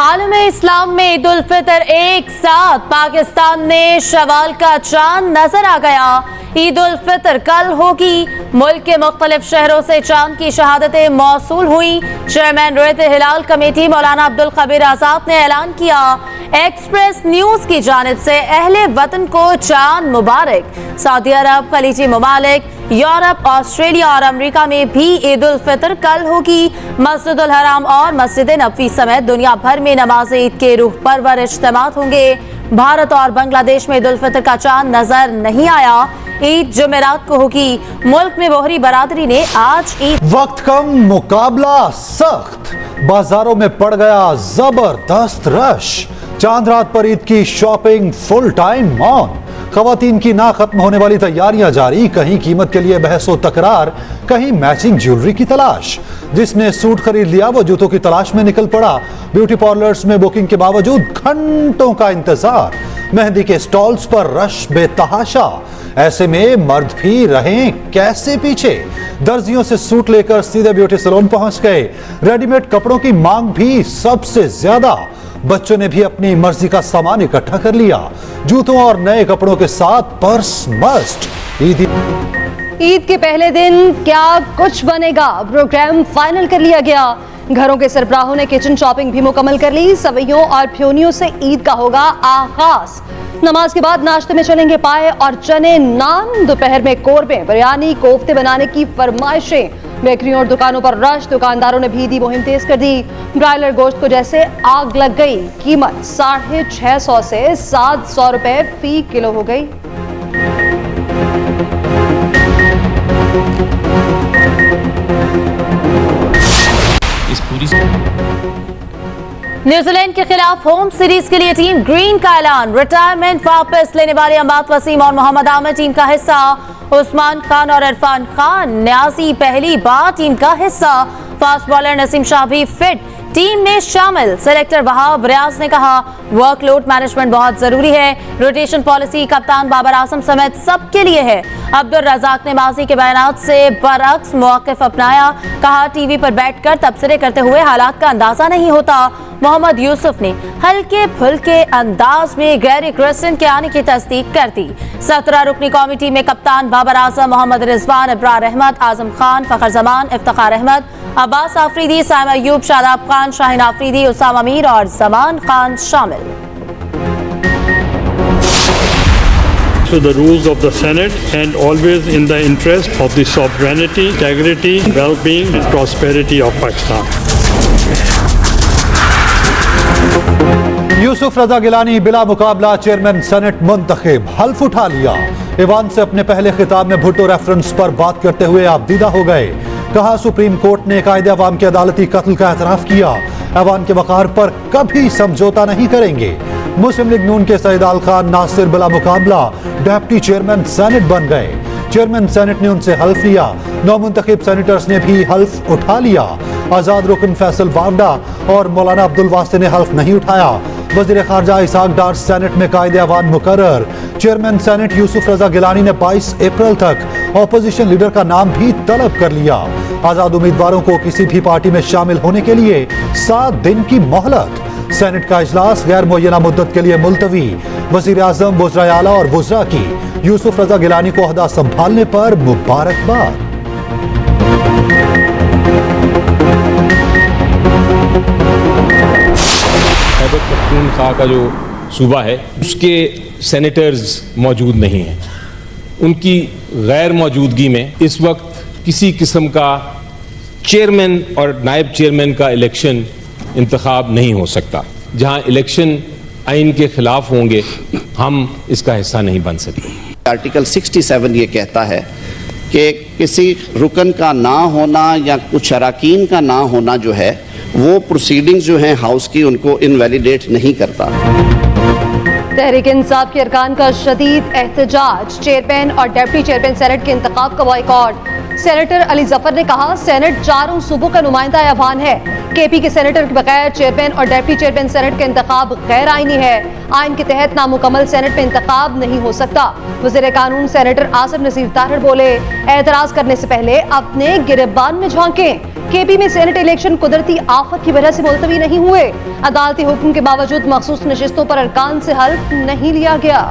आलमे इस्लाम में ईद उल फितर एक साथ पाकिस्तान में शवाल का चांद नजर आ गया। ईद उल फितर कल होगी। मुल्क के मुख्तलिफ शहरों से चांद की शहादतें मौसूल हुई। चेयरमैन रोयत हिलाल कमेटी मौलाना अब्दुल खबीर आजाद ने ऐलान किया, एक्सप्रेस न्यूज की जानिब से अहले वतन को चांद मुबारक। सऊदी अरब, खलीजी ममालिक, यूरोप, ऑस्ट्रेलिया और अमेरिका में भी ईद उल फितर कल होगी। मस्जिद उल हराम और मस्जिद नबवी समेत दुनिया भर में नमाज ईद के रूह परवर इज्तिमात होंगे। भारत और बांग्लादेश में ईद उल फितर का चांद नजर नहीं आया। ईद जुमेरात को होगी। मुल्क में बोहरी बरादरी ने आज ईद वक्त कम, मुकाबला सख्त, बाजारों में पड़ गया जबरदस्त रश। चांद रात पर ईद की शॉपिंग फुल टाइम ऑन। खवातीन की ना खत्म होने वाली तैयारियां जारी। कहीं कीमत के लिए बहस व तकरार, कहीं मैचिंग ज्वेलरी की तलाश। जिसने सूट खरीद लिया वो जूतों की तलाश में निकल पड़ा। ब्यूटी पार्लर्स में बुकिंग के बावजूद घंटों का इंतजार। मेहंदी के स्टॉल्स पर रश बेतहाशा। ऐसे में मर्द भी रहें कैसे पीछे। दर्जियों से सूट लेकर सीधे ब्यूटी सैलून पहुंच गए। रेडीमेड कपड़ों की मांग भी सबसे ज्यादा। बच्चों ने भी अपनी मर्जी का सामान इकट्ठा कर लिया। जूतों और नए कपड़ों के साथ पर्स मस्ट। ईद के पहले दिन क्या कुछ बनेगा, प्रोग्राम फाइनल कर लिया गया। घरों के सरबराहों ने किचन शॉपिंग भी मुकम्मल कर ली। सवैयों और फ्योनियों से ईद का होगा आगाज। नमाज के बाद नाश्ते में चलेंगे पाए और चने नान। दोपहर में कोरबे, बिरयानी, कोफ्ते बनाने की फरमाइशें। बेकरियों और दुकानों पर रश। दुकानदारों ने भी ईदी मुहिम तेज कर दी। ब्रायलर गोश्त को जैसे आग लग गई। कीमत 650 से 700 रुपए फी किलो हो गई। न्यूजीलैंड के खिलाफ होम सीरीज के लिए टीम ग्रीन का ऐलान। रिटायरमेंट वापस लेने वाले अम्बाद वसीम और मोहम्मद आमिर टीम का हिस्सा। उस्मान खान और इरफान खान, न्याजी पहली बार टीम का हिस्सा। फास्ट बॉलर नसीम शाह भी फिट टीम में शामिल। सेलेक्टर वहाब रियाज ने कहा, वर्कलोड मैनेजमेंट बहुत जरूरी है। रोटेशन पॉलिसी कप्तान बाबर आजम समेत सबके लिए है। अब्दुल रजाक ने माजी के बयानात से बरअक्स मौक़िफ़ अपनाया। कहा, टीवी पर बैठकर तबसरे करते हुए हालात का अंदाजा नहीं होता। मोहम्मद यूसुफ ने हल्के फुल्के अंदाज में गैरी क्रिस्टन के आने की तस्दीक कर दी। 17 रुकनी कौमी टीम में कप्तान बाबर आजम, मोहम्मद रिजवान, इब्रार अहमद, आजम खान, फखर जमान, इफ्तिखार अहमद, अब्बास आफरीदी, साइम अयूब, शादाब खान, शाहीन आफरीदी, उसामा मीर और जमान खान शामिल। To the rules of the Senate and always in the interest of the sovereignty, integrity, well-being and prosperity of Pakistan. Yusuf रजा गिलानी बिला मुकाबला चेयरमैन सेनेट मुंतखब। हल्फ उठा लिया। ईवान से अपने पहले खिताब में भुट्टो रेफरेंस पर बात करते हुए आबदीदा हो गए। कहा, सुप्रीम कोर्ट ने कायदे अवाम के अदालती कत्ल का एतराफ किया। ऐवान के वकार पर कभी समझौता नहीं करेंगे। मुस्लिम लीग नून के सईद आल खान नासिर बिला मुकाबला डिप्टी चेयरमैन सेनेट बन गए। चेयरमैन सेनेट ने उनसे हल्फ लिया। नौमुंतखब सेनेटर्स ने भी हल्फ उठा लिया। आजाद रुकन फैसल वावडा और मौलाना अब्दुल वास्ते ने हल्फ नहीं उठाया। वज़ीर खारजा इसाक डार सेनेट में कायदे अवान मुकर्रर। चेयरमैन सेनेट यूसुफ रजा गिलानी ने 22 अप्रैल तक ऑपोजिशन लीडर का नाम भी तलब कर लिया। आजाद उम्मीदवारों को किसी भी पार्टी में शामिल होने के लिए 7 दिन की मोहलत। सेनेट का इजलास गैर मुअय्यना मुद्दत के लिए मुलतवी। वज़ीर आज़म, वज़राए आला और वज़रा की यूसुफ रजा गिलानी को ओहदा संभालने पर मुबारकबाद। खैबर पख्तूनख्वा का जो सूबा है उसके सेनेटर्स मौजूद नहीं हैं। उनकी गैर मौजूदगी में इस वक्त किसी किस्म का चेयरमैन और नायब चेयरमैन का इलेक्शन इंतखाब नहीं हो सकता। जहां इलेक्शन आइन के खिलाफ होंगे हम इसका हिस्सा नहीं बन सकते। आर्टिकल 67 ये कहता है कि किसी रुकन का ना होना या कुछ अराकीन का ना होना जो है वो प्रोसीडिंग्स जो हैं हाउस की उनको इनवैलिडेट नहीं करता। तहरीक इंसाफ के अरकान का शदीद एहतजाज। चेयरमैन और डिप्टी चेयरमैन सेनेट के इंतखाब का बॉयकॉट। सेनेटर अली जफर ने कहा, सेनेट चारों सूबों का नुमाइंदा ऐवान है। केपी के सेनेटर के बगैर चेयरमैन और डिप्टी चेयरमैन सेनेट का इंतखाब गैर आईनी है। आइन के तहत नामुकम्मल सेनेट में इंतखाब नहीं हो सकता। वज़ीर कानून सेनेटर आसिफ नसीर तारड़ बोले, एतराज करने से पहले अपने गिरबान में झांकें। केपी में सेनेट इलेक्शन कुदरती आफत की वजह से मुलतवी नहीं हुए। अदालती हुक्म के बावजूद मखसूस नशिस्तों पर अरकान से हल्फ नहीं लिया गया।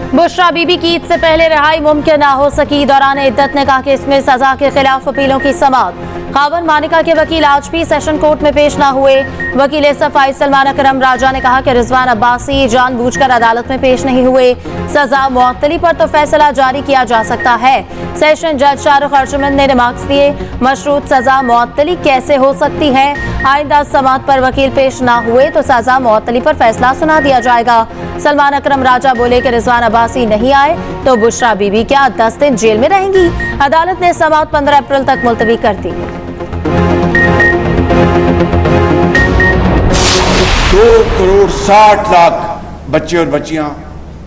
बुशरा बीबी की ईद से पहले रिहाई मुमकिन ना हो सकी। दौरान इद्दत ने कहा कि इसमें सजा के खिलाफ अपीलों की समाअत। खावन मानिका के वकील आज भी सेशन कोर्ट में पेश ना हुए। वकील सफाई सलमान अकरम राजा ने कहा कि रिजवान अब्बासी जानबूझकर अदालत में पेश नहीं हुए। सजा मुअत्तली पर तो फैसला जारी किया जा सकता है। सेशन जज शाहरुख अर्जुमंद ने रिमार्क्स दिए, मशरूत सजा मुअत्तली कैसे हो सकती है। आइंदा समाअत पर वकील पेश ना हुए तो सजा मुअत्तली पर फैसला सुना दिया जाएगा। सलमान अकरम राजा बोले कि रिजवान अब्बासी नहीं आए तो बुशरा बीबी क्या 10 दिन जेल में रहेंगी। अदालत ने समाअत 15 अप्रैल तक मुलतवी कर दी। 2,60,00,000 बच्चे और बच्चियां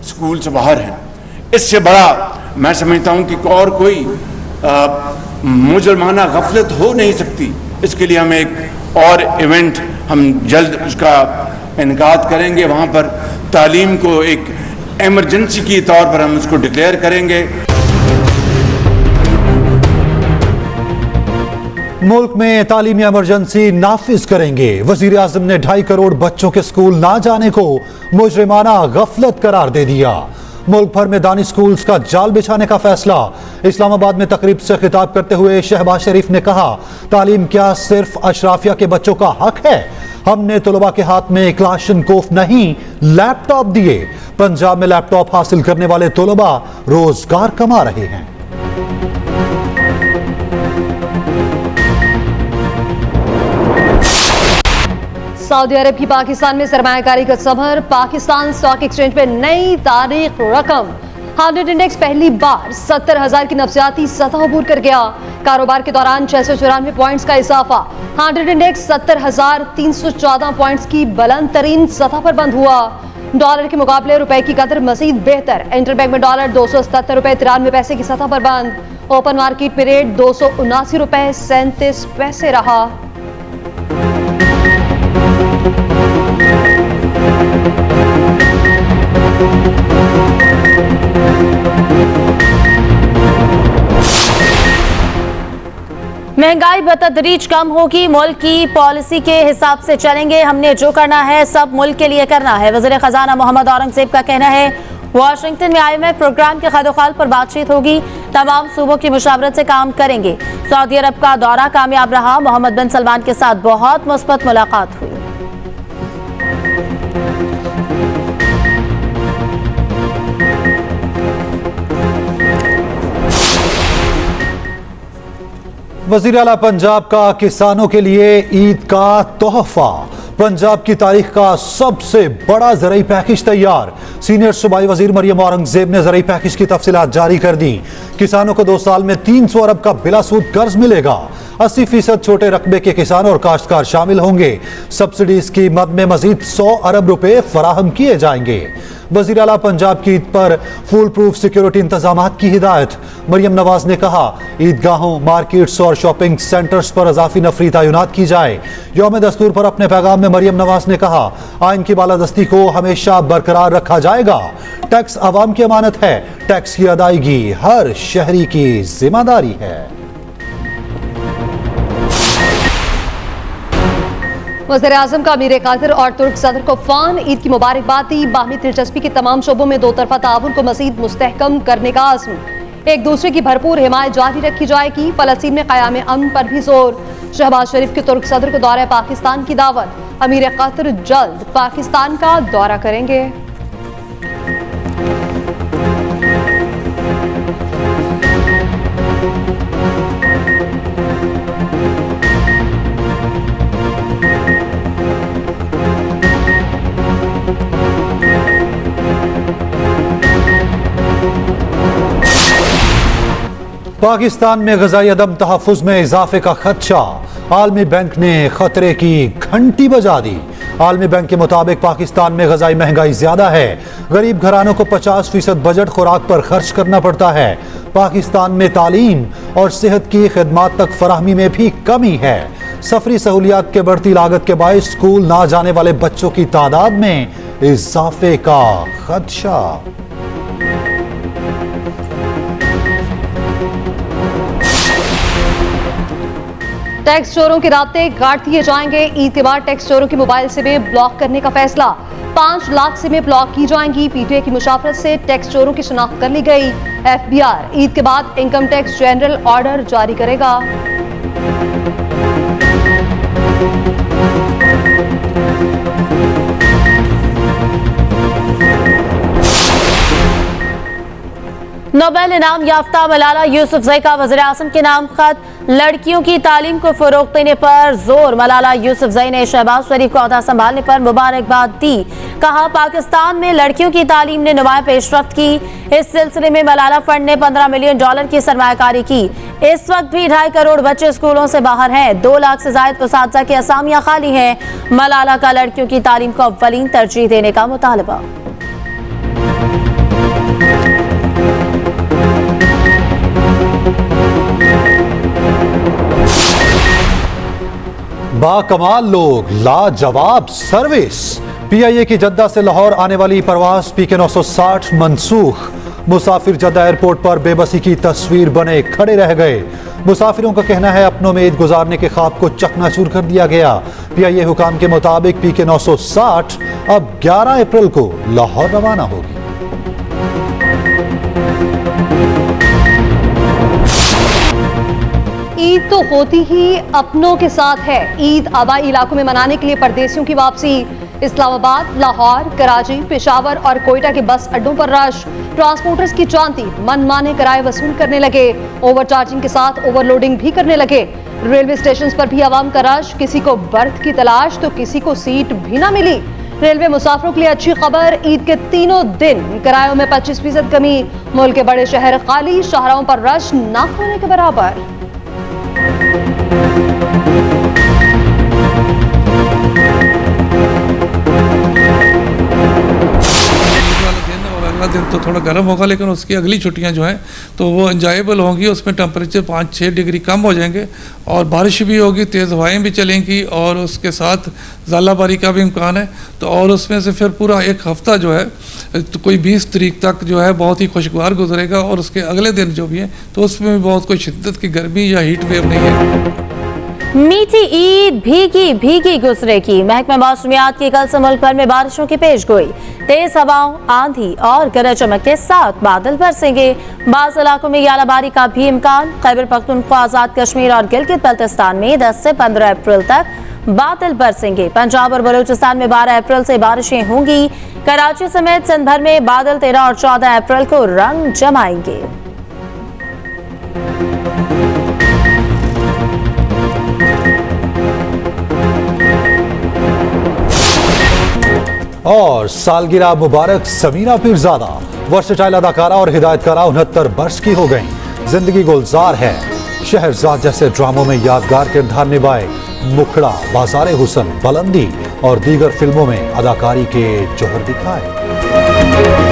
स्कूल से बाहर हैं। इससे बड़ा मैं समझता हूं कि और कोई मुजरमाना गफलत हो नहीं सकती। इसके लिए हम एक और इवेंट हम जल्द उसका इनकाद करेंगे। वहां पर तालीम को एक इमरजेंसी के तौर पर हम उसको डिक्लेयर करेंगे। मुल्क में तालीमी इमरजेंसी नाफिज करेंगे। वजीर आजम ने 2.5 करोड़ बच्चों के स्कूल ना जाने को मुजरिमाना गफलत करार दे दिया। मुल्क भर में दानी स्कूल्स का जाल बिछाने का फैसला। इस्लामाबाद में तकरीब से खिताब करते हुए शहबाज शरीफ ने कहा, तालीम क्या सिर्फ अशराफिया के बच्चों का हक है। हमने तलबा के हाथ में क्लाशनकोफ नहीं लैपटॉप दिए। पंजाब में लैपटॉप हासिल करने वाले तलबा रोजगार कमा रहे हैं। सऊदी अरब की पाकिस्तान में सरमायाकारी का समर। पाकिस्तान स्टॉक एक्सचेंज पे नई तारीख रकम। 100 इंडेक्स पहली बार 70,000 की नफ्सियाती सतह अबूर कर गया। कारोबार के दौरान 694 पॉइंट्स का इजाफा। 100 इंडेक्स 70,314 पॉइंट्स की बुलंद तरीन सतह पर बंद हुआ। डॉलर के मुकाबले रुपए की कदर मजीद बेहतर। इंटरबैंक में डॉलर 277 रुपए 93 पैसे की सतह पर बंद। ओपन मार्केट में रेट 279 रुपए 37 पैसे रहा। महंगाई बतदरीज कम होगी। मुल्क की पॉलिसी के हिसाब से चलेंगे। हमने जो करना है सब मुल्क के लिए करना है। वज़ीर खजाना मोहम्मद औरंगजेब का कहना है। वाशिंगटन में IMF प्रोग्राम के खदोखाल पर बातचीत होगी। तमाम सूबों की मुशावरत से काम करेंगे। सऊदी अरब का दौरा कामयाब रहा। मोहम्मद बिन सलमान के साथ बहुत मुस्बत मुलाकात हुई। वज़ीर आला पंजाब का किसानों के लिए ईद का तोहफा। पंजाब की तारीख का सबसे बड़ा ज़राई पैकेज तैयार। सीनियर सूबाई वजीर मरियम औरंगजेब ने ज़राई पैकेज की तफसीलात जारी कर दी। किसानों को 2 साल में 300 अरब का बिलासूद कर्ज मिलेगा। 80% छोटे रकबे के किसान और काश्तकार शामिल होंगे। सब्सिडीज की मद में मजीद 100 अरब रुपए फराहम किए जाएंगे। वज़ीर आला पंजाब की ईद पर फुल प्रूफ सिक्योरिटी इंतजामात की हिदायत। मरियम नवाज ने कहा, ईदगाहों, मार्केट्स और शॉपिंग सेंटर्स पर इजाफी नफरी तैनात की जाए। यौम दस्तूर पर अपने पैगाम में मरियम नवाज ने कहा, आइन की बालादस्ती को हमेशा बरकरार रखा जाएगा। टैक्स अवाम की अमानत है। टैक्स की अदायगी हर शहरी की जिम्मेदारी है। वज़ीर आज़म का अमीर कातिर और तुर्क सदर को फ़ान ईद की मुबारकबाद दी। बाहमी दिलचस्पी के तमाम शोबों में 2 तरफा ताउन को मज़ीद मुस्तहकम करने का आज़म। एक दूसरे की भरपूर हिमायत जारी रखी जाएगी। फ़लस्तीन में क़याम अमन पर भी जोर। शहबाज शरीफ के तुर्क सदर को दौरा पाकिस्तान की दावत। अमीर कातिर जल्द पाकिस्तान का दौरा करेंगे। पाकिस्तान में ग़िज़ाई अदम तहफ़्फ़ुज़ में इजाफे का खदशा, आलमी बैंक ने खतरे की घंटी बजा दी। आलमी बैंक के मुताबिक पाकिस्तान में ग़िज़ाई महंगाई ज़्यादा है। गरीब घरानों को 50% बजट खुराक पर खर्च करना पड़ता है। पाकिस्तान में तालीम और सेहत की खिदमात तक फराहमी में भी कमी है। सफरी सहूलियात के बढ़ती लागत के बायस स्कूल ना जाने वाले बच्चों की तादाद में इजाफे का खदशा। टैक्स चोरों के रास्ते काट दिए जाएंगे। ईद के बाद टैक्स चोरों की मोबाइल सिमें ब्लॉक करने का फैसला। 5 लाख सिमें ब्लॉक की जाएंगी। पीटीआई की मुशावरत से टैक्स चोरों की शिनाख्त कर ली गई। एफबीआर ईद के बाद इनकम टैक्स जनरल ऑर्डर जारी करेगा। नोबेल इनाम याफ्ता मलाला यूसुफजई का वज़ीर-ए-आज़म के नाम खत। लड़कियों की तालीम को फरोग देने पर जोर। मलाला यूसुफजई ने शहबाज शरीफ को ओहदा संभालने पर मुबारकबाद दी। कहा, पाकिस्तान में लड़कियों की तालीम ने नुमाया पेशरफ्त की। इस सिलसिले में मलाला फंड ने $15 मिलियन की सरमायाकारी की। इस वक्त भी 2.5 करोड़ बच्चे स्कूलों से बाहर हैं। 2 लाख से ज्यादा उसातिज़ा की असामियां खाली हैं। मलाला का लड़कियों की तालीम को अव्वलीन तरजीह देने का मुतालबा। बाकमाल लोग, लाजवाब सर्विस। पीआईए की जद्दा से लाहौर आने वाली परवाज PK 960 मनसूख। मुसाफिर जद्दा एयरपोर्ट पर बेबसी की तस्वीर बने खड़े रह गए। मुसाफिरों का कहना है अपनों में ईद गुजारने के ख्वाब को चकनाचूर कर दिया गया। पीआईए हुकाम के मुताबिक PK 960 अब 11 अप्रैल को लाहौर रवाना होगी। ईद तो होती ही अपनों के साथ है। ईद आबाई इलाकों में मनाने के लिए परदेसियों की वापसी। इस्लामाबाद, लाहौर, कराची, पेशावर और कोयटा के बस अड्डों पर रश। ट्रांसपोर्टर्स की चांदी मनमाने किराए वसूल करने लगे। ओवरचार्जिंग के साथ ओवरलोडिंग भी करने लगे। रेलवे स्टेशन पर भी आवाम का रश। किसी को बर्थ की तलाश तो किसी को सीट भी ना मिली। रेलवे मुसाफिरों के लिए अच्छी खबर, ईद के तीनों दिन किरायों में 25% कमी। मुल्क के बड़े शहर खाली, शाहराहों पर रश ना होने के बराबर। अगला दिन तो थोड़ा गर्म होगा, लेकिन उसकी अगली छुट्टियां जो हैं तो वो एंजॉयबल होंगी। उसमें टेम्परेचर 5-6 डिग्री कम हो जाएंगे और बारिश भी होगी, तेज़ हवाएं भी चलेंगी और उसके साथ ज़ालाबारी का भी इम्कान है। तो और उसमें से फिर पूरा एक हफ्ता जो है तो कोई 20 तारीख तक जो है बहुत ही खुशगवार गुजरेगा और उसके अगले दिन जो भी है तो उसमें भी बहुत कोई शिद्दत की गर्मी या हीट वेव नहीं है। मीठी ईद भीगी भीगी गुजरेगी। महकमा मौसमियात की कल से मुल्क भर में बारिशों की पेशगोई। तेज हवाओं, आंधी और गरज चमक के साथ बादल बरसेंगे। बाज़ इलाकों में यालाबारी का भी इम्कान। खैबर पख्तूनख्वा, आजाद कश्मीर और गिलगित बल्तिस्तान में 10 से 15 अप्रैल तक बादल बरसेंगे। पंजाब और बलूचिस्तान में 12 अप्रैल से बारिशें होंगी। कराची समेत सिंध भर में बादल 13 और 14 अप्रैल को रंग जमाएंगे। और सालगिरह मुबारक समीरा पीरजादा। वर्सटाइल अदाकारा और हिदायतकारा 69 वर्ष की हो गई। जिंदगी गुलजार है। शहरजाद जैसे ड्रामों में यादगार किरदार निभाए। मुखड़ा, बाज़ारे हुसन, बुलंदी और दीगर फिल्मों में अदाकारी के जौहर दिखाए।